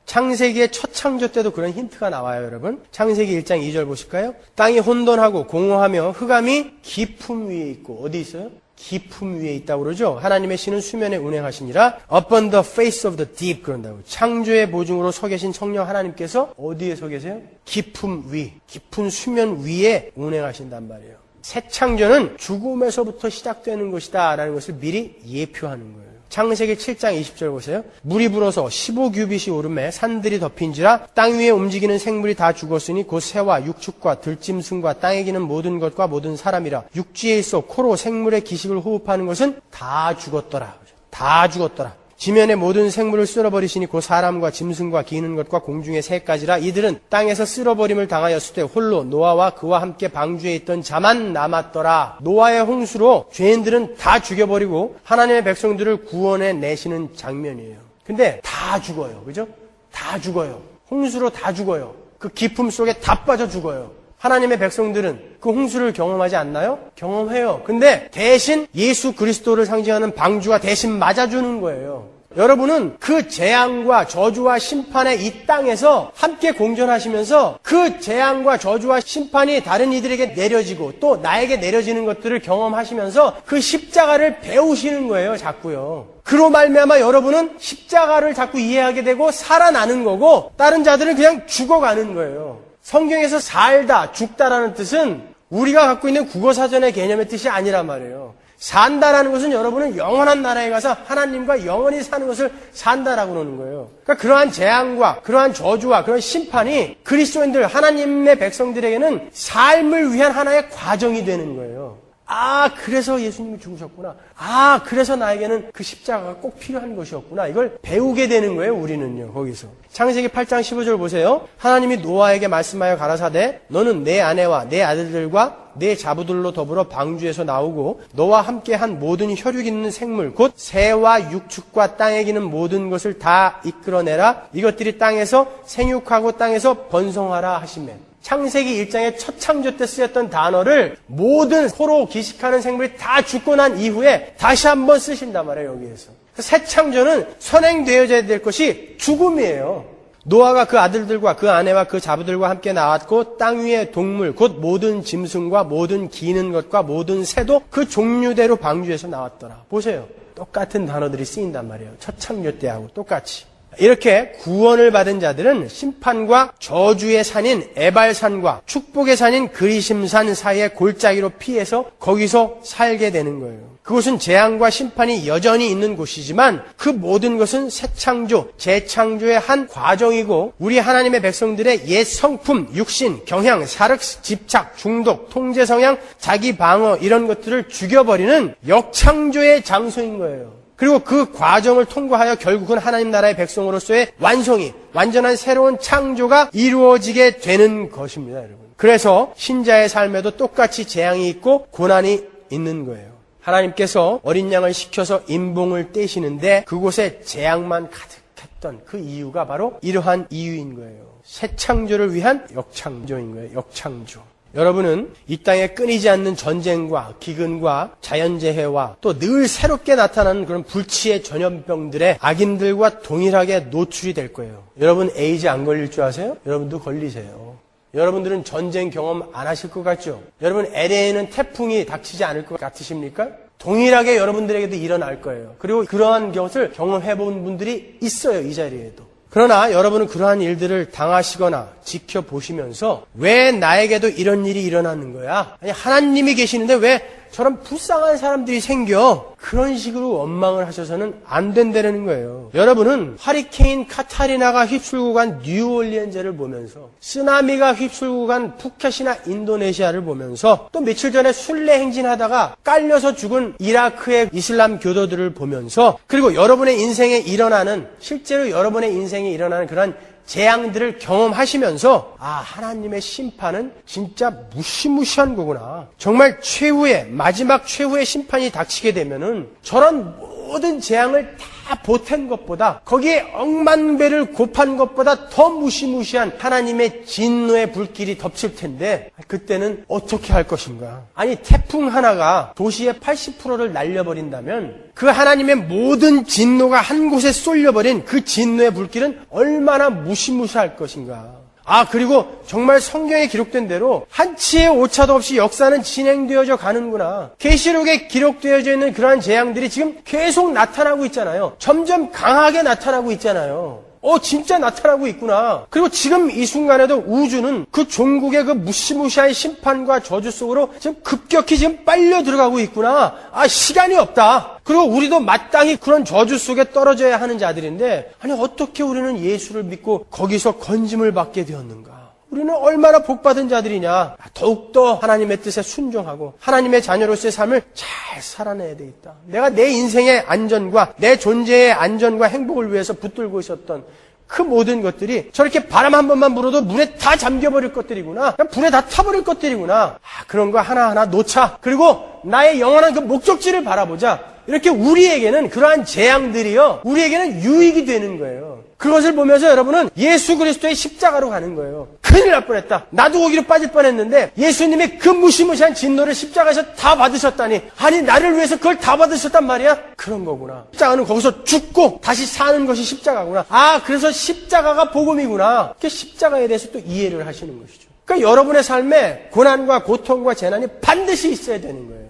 창세기의 첫 창조 때도 그런 힌트가 나와요, 여러분. 창세기 1장 2절 보실까요? 땅이 혼돈하고 공허하며 흑암이 깊음 위에 있고, 어디 있어요? 깊음 위에 있다고 그러죠. 하나님의 신은 수면에 운행하시니라. Upon the face of the deep, 그런다고. 창조의 보증으로 서 계신 성령 하나님께서 어디에 서 계세요? 깊음 위, 깊은 수면 위에 운행하신단 말이에요. 새 창조는 죽음에서부터 시작되는 것이다 라는 것을 미리 예표하는 거예요. 창세기 7장 20절 보세요. 물이 불어서 15규빗이 오름에 산들이 덮인지라. 땅 위에 움직이는 생물이 다 죽었으니 곧 새와 육축과 들짐승과 땅에 기는 모든 것과 모든 사람이라. 육지에 있어 코로 생물의 기식을 호흡하는 것은 다 죽었더라. 다 죽었더라. 지면의 모든 생물을 쓸어버리시니 곧 사람과 짐승과 기는 것과 공중의 새까지라. 이들은 땅에서 쓸어버림을 당하였을 때 홀로 노아와 그와 함께 방주에 있던 자만 남았더라. 노아의 홍수로 죄인들은 다 죽여버리고 하나님의 백성들을 구원해 내시는 장면이에요. 근데 다 죽어요. 그죠? 다 죽어요. 홍수로 다 죽어요. 그 깊음 속에 다 빠져 죽어요. 하나님의 백성들은 그 홍수를 경험하지 않나요? 경험해요. 근데 대신 예수 그리스도를 상징하는 방주가 대신 맞아주는 거예요. 여러분은 그 재앙과 저주와 심판의 이 땅에서 함께 공존하시면서 그 재앙과 저주와 심판이 다른 이들에게 내려지고 또 나에게 내려지는 것들을 경험하시면서 그 십자가를 배우시는 거예요, 자꾸요. 그로 말미암아 여러분은 십자가를 자꾸 이해하게 되고 살아나는 거고 다른 자들은 그냥 죽어가는 거예요. 성경에서 살다, 죽다라는 뜻은 우리가 갖고 있는 국어사전의 개념의 뜻이 아니란 말이에요. 산다라는 것은 여러분은 영원한 나라에 가서 하나님과 영원히 사는 것을 산다라고 그러는 거예요. 그러니까 그러한 재앙과 그러한 저주와 그런 심판이 그리스도인들, 하나님의 백성들에게는 삶을 위한 하나의 과정이 되는 거예요. 아, 그래서 예수님이 죽으셨구나. 아, 그래서 나에게는 그 십자가가 꼭 필요한 것이었구나. 이걸 배우게 되는 거예요, 우리는요, 거기서. 창세기 8장 15절 보세요. 하나님이 노아에게 말씀하여 가라사대 너는 내 아내와 내 아들들과 내 자부들로 더불어 방주에서 나오고 너와 함께한 모든 혈육 있는 생물 곧 새와 육축과 땅에 기는 모든 것을 다 이끌어내라. 이것들이 땅에서 생육하고 땅에서 번성하라 하시매. 창세기 1장의 첫 창조 때 쓰였던 단어를 모든 코로 기식하는 생물이 다 죽고 난 이후에 다시 한번 쓰신단 말이에요, 여기에서. 새 창조는 선행되어져야 될 것이 죽음이에요. 노아가 그 아들들과 그 아내와 그 자부들과 함께 나왔고 땅 위의 동물 곧 모든 짐승과 모든 기는 것과 모든 새도 그 종류대로 방주에서 나왔더라. 보세요. 똑같은 단어들이 쓰인단 말이에요. 첫 창조 때하고 똑같이. 이렇게 구원을 받은 자들은 심판과 저주의 산인 에발산과 축복의 산인 그리심산 사이의 골짜기로 피해서 거기서 살게 되는 거예요. 그곳은 재앙과 심판이 여전히 있는 곳이지만 그 모든 것은 새 창조, 재창조의 한 과정이고 우리 하나님의 백성들의 옛 성품, 육신, 경향, 사륵, 집착, 중독, 통제 성향, 자기 방어 이런 것들을 죽여버리는 역창조의 장소인 거예요. 그리고 그 과정을 통과하여 결국은 하나님 나라의 백성으로서의 완성이, 완전한 새로운 창조가 이루어지게 되는 것입니다, 여러분. 그래서 신자의 삶에도 똑같이 재앙이 있고 고난이 있는 거예요. 하나님께서 어린 양을 시켜서 인봉을 떼시는데 그곳에 재앙만 가득했던 그 이유가 바로 이러한 이유인 거예요. 새 창조를 위한 역창조인 거예요, 역창조. 여러분은 이 땅에 끊이지 않는 전쟁과 기근과 자연재해와 또 늘 새롭게 나타나는 그런 불치의 전염병들의 악인들과 동일하게 노출이 될 거예요. 여러분 에이즈 안 걸릴 줄 아세요? 여러분도 걸리세요. 여러분들은 전쟁 경험 안 하실 것 같죠? 여러분 LA에는 태풍이 닥치지 않을 것 같으십니까? 동일하게 여러분들에게도 일어날 거예요. 그리고 그러한 것을 경험해본 분들이 있어요, 이 자리에도. 그러나 여러분은 그러한 일들을 당하시거나 지켜보시면서 왜 나에게도 이런 일이 일어나는 거야? 아니 하나님이 계시는데 왜 저런 불쌍한 사람들이 생겨? 그런 식으로 원망을 하셔서는 안 된다는 거예요. 여러분은 허리케인 카타리나가 휩쓸고 간 뉴올리언즈를 보면서 쓰나미가 휩쓸고 간 푸켓이나 인도네시아를 보면서 또 며칠 전에 순례 행진하다가 깔려서 죽은 이라크의 이슬람 교도들을 보면서 그리고 여러분의 인생에 일어나는 실제로 여러분의 인생에 일어나는 그런 재앙들을 경험하시면서 아 하나님의 심판은 진짜 무시무시한 거구나. 정말 최후의 마지막 최후의 심판이 닥치게 되면은 저런 모든 재앙을 다 보탠 것보다 거기에 억만 배를 곱한 것보다 더 무시무시한 하나님의 진노의 불길이 덮칠 텐데 그때는 어떻게 할 것인가? 아니 태풍 하나가 도시의 80%를 날려버린다면 그 하나님의 모든 진노가 한 곳에 쏠려버린 그 진노의 불길은 얼마나 무시무시할 것인가? 아 그리고 정말 성경에 기록된 대로 한치의 오차도 없이 역사는 진행되어져 가는구나. 계시록에 기록되어져 있는 그러한 재앙들이 지금 계속 나타나고 있잖아요. 점점 강하게 나타나고 있잖아요. 진짜 나타나고 있구나. 그리고 지금 이 순간에도 우주는 그 종국의 그 무시무시한 심판과 저주 속으로 지금 급격히 지금 빨려 들어가고 있구나. 아, 시간이 없다. 그리고 우리도 마땅히 그런 저주 속에 떨어져야 하는 자들인데, 아니, 어떻게 우리는 예수를 믿고 거기서 건짐을 받게 되었는가? 우리는 얼마나 복받은 자들이냐. 더욱더 하나님의 뜻에 순종하고 하나님의 자녀로서의 삶을 잘 살아내야 되겠다. 내가 내 인생의 안전과 내 존재의 안전과 행복을 위해서 붙들고 있었던 그 모든 것들이 저렇게 바람 한 번만 불어도 물에 다 잠겨버릴 것들이구나. 그냥 불에 다 타버릴 것들이구나. 그런 거 하나하나 놓자. 그리고 나의 영원한 그 목적지를 바라보자. 이렇게 우리에게는 그러한 재앙들이요. 우리에게는 유익이 되는 거예요. 그것을 보면서 여러분은 예수 그리스도의 십자가로 가는 거예요. 그 큰일 날 뻔했다. 나도 거기로 빠질 뻔했는데 예수님이 그 무시무시한 진노를 십자가에서 다 받으셨다니, 아니 나를 위해서 그걸 다 받으셨단 말이야? 그런 거구나. 십자가는 거기서 죽고 다시 사는 것이 십자가구나. 아, 그래서 십자가가 복음이구나. 그 십자가에 대해서 또 이해를 하시는 것이죠. 그러니까 여러분의 삶에 고난과 고통과 재난이 반드시 있어야 되는 거예요.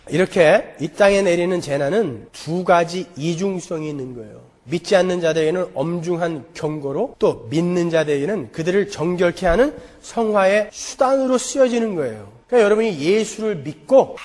이렇게 이 땅에 내리는 재난은 두 가지 이중성이 있는 거예요. 믿지 않는 자들에게는 엄중한 경고로, 또 믿는 자들에게는 그들을 정결케 하는 성화의 수단으로 쓰여지는 거예요. 그러니까 여러분이 예수를 믿고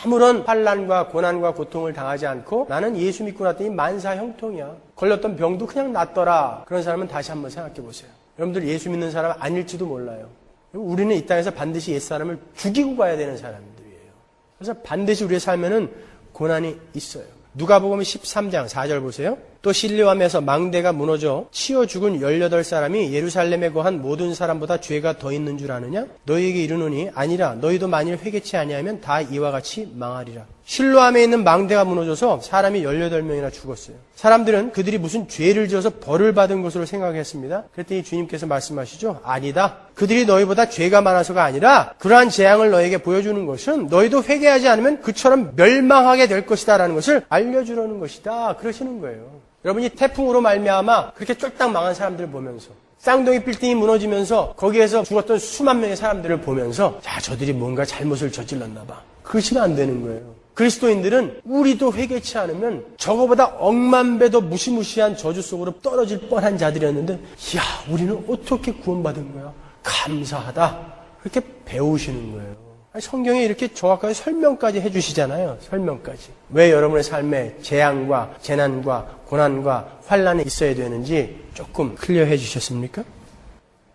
아무런 환난과 고난과 고통을 당하지 않고 나는 예수 믿고 났더니 만사형통이야, 걸렸던 병도 그냥 낫더라, 그런 사람은 다시 한번 생각해 보세요. 여러분들 예수 믿는 사람 아닐지도 몰라요. 우리는 이 땅에서 반드시 옛사람을 죽이고 가야 되는 사람들이에요. 그래서 반드시 우리의 삶에는 고난이 있어요. 누가복음 13장 4절 보세요. 또 실로암에서 망대가 무너져 치여 죽은 18사람이 예루살렘에 거한 모든 사람보다 죄가 더 있는 줄 아느냐? 너희에게 이르노니 아니라 너희도 만일 회개치 아니하면 다 이와 같이 망하리라. 실로암에 있는 망대가 무너져서 사람이 18명이나 죽었어요. 사람들은 그들이 무슨 죄를 지어서 벌을 받은 것으로 생각했습니다. 그랬더니 주님께서 말씀하시죠. 아니다. 그들이 너희보다 죄가 많아서가 아니라 그러한 재앙을 너희에게 보여주는 것은 너희도 회개하지 않으면 그처럼 멸망하게 될 것이다 라는 것을 알려주려는 것이다, 그러시는 거예요. 여러분이 태풍으로 말미암아 그렇게 쫄딱 망한 사람들을 보면서, 쌍둥이 빌딩이 무너지면서 거기에서 죽었던 수만 명의 사람들을 보면서, 자, 저들이 뭔가 잘못을 저질렀나 봐, 그러시면 안 되는 거예요. 그리스도인들은 우리도 회개치 않으면 저거보다 억만 배도 무시무시한 저주 속으로 떨어질 뻔한 자들이었는데, 이야, 우리는 어떻게 구원받은 거야? 감사하다. 그렇게 배우시는 거예요. 성경에 이렇게 정확하게 설명까지 해주시잖아요. 설명까지. 왜 여러분의 삶에 재앙과 재난과 고난과 환난이 있어야 되는지 조금 클리어해 주셨습니까?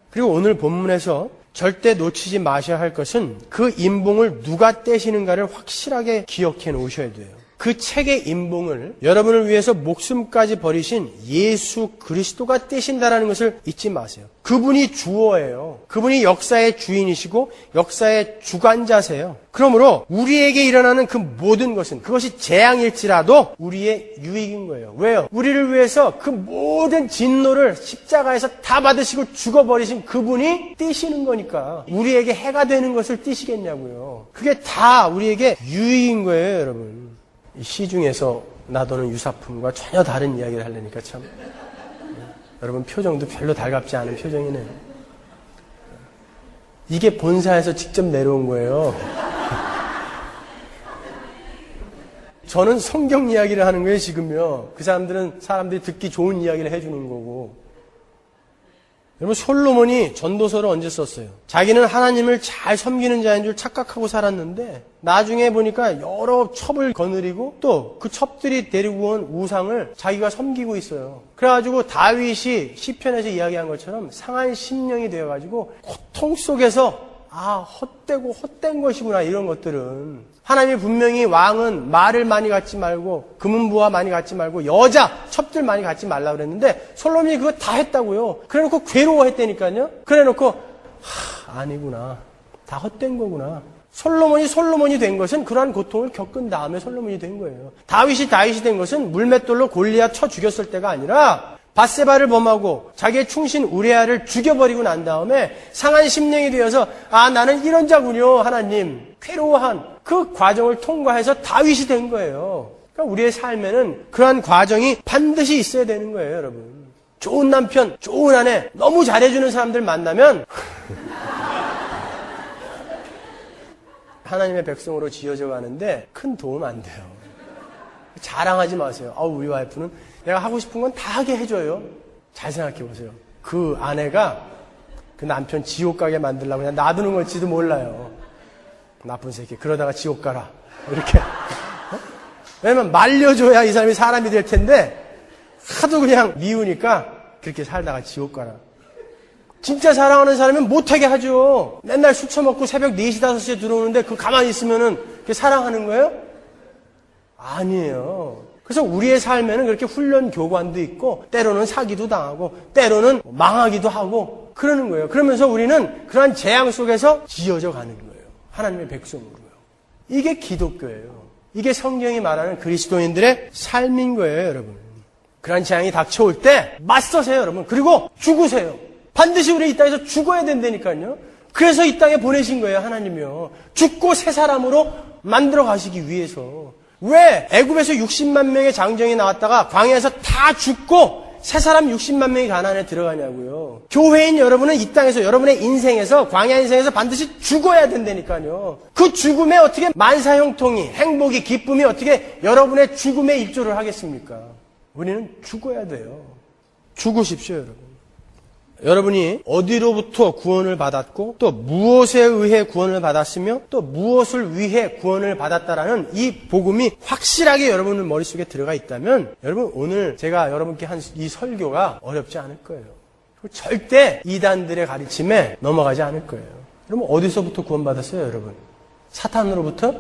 그리고 오늘 본문에서 절대 놓치지 마셔야 할 것은 그 인봉을 누가 떼시는가를 확실하게 기억해 놓으셔야 돼요. 그 책의 인봉을 여러분을 위해서 목숨까지 버리신 예수 그리스도가 떼신다라는 것을 잊지 마세요. 그분이 주어예요. 그분이 역사의 주인이시고 역사의 주관자세요. 그러므로 우리에게 일어나는 그 모든 것은, 그것이 재앙일지라도 우리의 유익인 거예요. 왜요? 우리를 위해서 그 모든 진노를 십자가에서 다 받으시고 죽어버리신 그분이 떼시는 거니까 우리에게 해가 되는 것을 떼시겠냐고요. 그게 다 우리에게 유익인 거예요, 여러분. 이 시중에서 나도는 유사품과 전혀 다른 이야기를 하려니까 참, 여러분 표정도 별로 달갑지 않은 표정이네요. 이게 본사에서 직접 내려온 거예요. 저는 성경 이야기를 하는 거예요, 지금요. 그 사람들은 사람들이 듣기 좋은 이야기를 해주는 거고. 여러분, 솔로몬이 전도서를 언제 썼어요? 자기는 하나님을 잘 섬기는 자인 줄 착각하고 살았는데 나중에 보니까 여러 첩을 거느리고 또 그 첩들이 데리고 온 우상을 자기가 섬기고 있어요. 그래가지고 다윗이 시편에서 이야기한 것처럼 상한 심령이 되어가지고 고통 속에서, 아, 헛되고 헛된 것이구나, 이런 것들은. 하나님이 분명히 왕은 말을 많이 갖지 말고 금은부와 많이 갖지 말고 여자, 첩들 많이 갖지 말라고 그랬는데 솔로몬이 그거 다 했다고요. 그래놓고 괴로워했다니까요. 그래놓고 아니구나, 다 헛된 거구나. 솔로몬이 된 것은 그러한 고통을 겪은 다음에 솔로몬이 된 거예요. 다윗이 된 것은 물맷돌로 골리앗 쳐 죽였을 때가 아니라 밧세바를 범하고 자기의 충신 우레아를 죽여버리고 난 다음에 상한 심령이 되어서, 아, 나는 이런 자군요, 하나님. 괴로워한 그 과정을 통과해서 다윗이 된 거예요. 그러니까 우리의 삶에는 그러한 과정이 반드시 있어야 되는 거예요, 여러분. 좋은 남편, 좋은 아내, 너무 잘해주는 사람들 만나면 하나님의 백성으로 지어져 가는데 큰 도움 안 돼요. 자랑하지 마세요. 우리 와이프는 내가 하고 싶은 건 다 하게 해줘요. 잘 생각해 보세요. 그 아내가 그 남편 지옥 가게 만들려고 그냥 놔두는 걸지도 몰라요. 나쁜 새끼, 그러다가 지옥 가라, 이렇게. 왜냐면 말려줘야 이 사람이 사람이 될 텐데 하도 그냥 미우니까 그렇게 살다가 지옥 가라. 진짜 사랑하는 사람은 못하게 하죠. 맨날 술 처먹고 새벽 4시, 5시에 들어오는데 그 가만히 있으면은 그게 사랑하는 거예요? 아니에요. 그래서 우리의 삶에는 그렇게 훈련 교관도 있고 때로는 사기도 당하고 때로는 망하기도 하고 그러는 거예요. 그러면서 우리는 그러한 재앙 속에서 지어져 가는 거예요. 하나님의 백성으로요. 이게 기독교예요. 이게 성경이 말하는 그리스도인들의 삶인 거예요, 여러분. 그러한 재앙이 닥쳐올 때 맞서세요, 여러분. 그리고 죽으세요. 반드시 우리 이 땅에서 죽어야 된다니까요. 그래서 이 땅에 보내신 거예요, 하나님이요. 죽고 새 사람으로 만들어 가시기 위해서. 왜 애굽에서 60만 명의 장정이 나왔다가 광야에서 다 죽고 새 사람 60만 명이 가나안에 들어가냐고요. 교회인 여러분은 이 땅에서 여러분의 인생에서 광야 인생에서 반드시 죽어야 된다니까요. 그 죽음에 어떻게 만사형통이 행복이 기쁨이 어떻게 여러분의 죽음에 일조를 하겠습니까? 우리는 죽어야 돼요. 죽으십시오, 여러분. 여러분이 어디로부터 구원을 받았고 또 무엇에 의해 구원을 받았으며 또 무엇을 위해 구원을 받았다라는 이 복음이 확실하게 여러분 머릿속에 들어가 있다면 여러분 오늘 제가 여러분께 한 이 설교가 어렵지 않을 거예요. 절대 이단들의 가르침에 넘어가지 않을 거예요. 여러분 어디서부터 구원받았어요, 여러분? 사탄으로부터?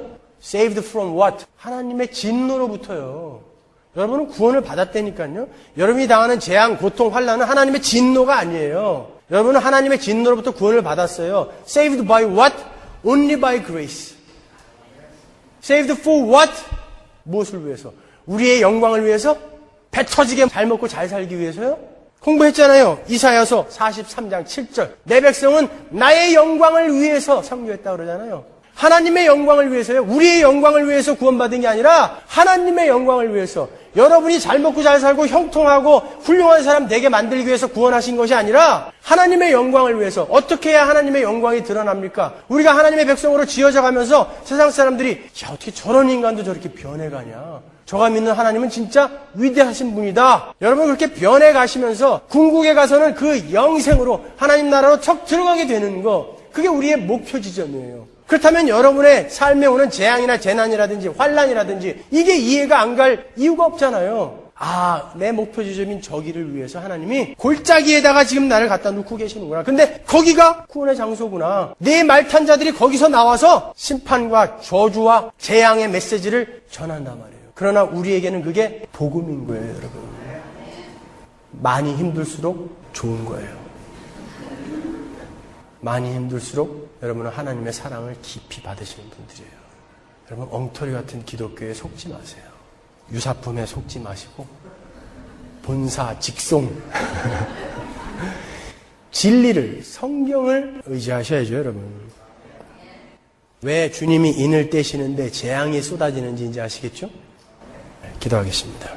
Saved from what? 하나님의 진노로부터요. 여러분은 구원을 받았다니까요. 여러분이 당하는 재앙, 고통, 환난은 하나님의 진노가 아니에요. 여러분은 하나님의 진노로부터 구원을 받았어요. Saved by what? Only by grace. Saved for what? 무엇을 위해서? 우리의 영광을 위해서? 배 터지게 잘 먹고 잘 살기 위해서요? 공부했잖아요. 이사야서 43장 7절. 내 백성은 나의 영광을 위해서 상주했다 그러잖아요. 하나님의 영광을 위해서요. 우리의 영광을 위해서 구원받은 게 아니라 하나님의 영광을 위해서 여러분이 잘 먹고 잘 살고 형통하고 훌륭한 사람 되게 만들기 위해서 구원하신 것이 아니라 하나님의 영광을 위해서. 어떻게 해야 하나님의 영광이 드러납니까? 우리가 하나님의 백성으로 지어져 가면서 세상 사람들이 야 어떻게 저런 인간도 저렇게 변해가냐. 저가 믿는 하나님은 진짜 위대하신 분이다. 여러분 그렇게 변해가시면서 궁극에 가서는 그 영생으로 하나님 나라로 척 들어가게 되는 거. 그게 우리의 목표 지점이에요. 그렇다면 여러분의 삶에 오는 재앙이나 재난이라든지 환난이라든지 이게 이해가 안 갈 이유가 없잖아요. 아, 내 목표 지점인 저기를 위해서 하나님이 골짜기에다가 지금 나를 갖다 놓고 계시는구나. 근데 거기가 구원의 장소구나. 내 말탄 자들이 거기서 나와서 심판과 저주와 재앙의 메시지를 전한단 말이에요. 그러나 우리에게는 그게 복음인 거예요, 여러분. 많이 힘들수록 좋은 거예요. 많이 힘들수록 여러분은 하나님의 사랑을 깊이 받으시는 분들이에요. 여러분 엉터리 같은 기독교에 속지 마세요. 유사품에 속지 마시고 본사, 직송 진리를, 성경을 의지하셔야죠, 여러분. 왜 주님이 인을 떼시는데 재앙이 쏟아지는지 이제 아시겠죠? 기도하겠습니다.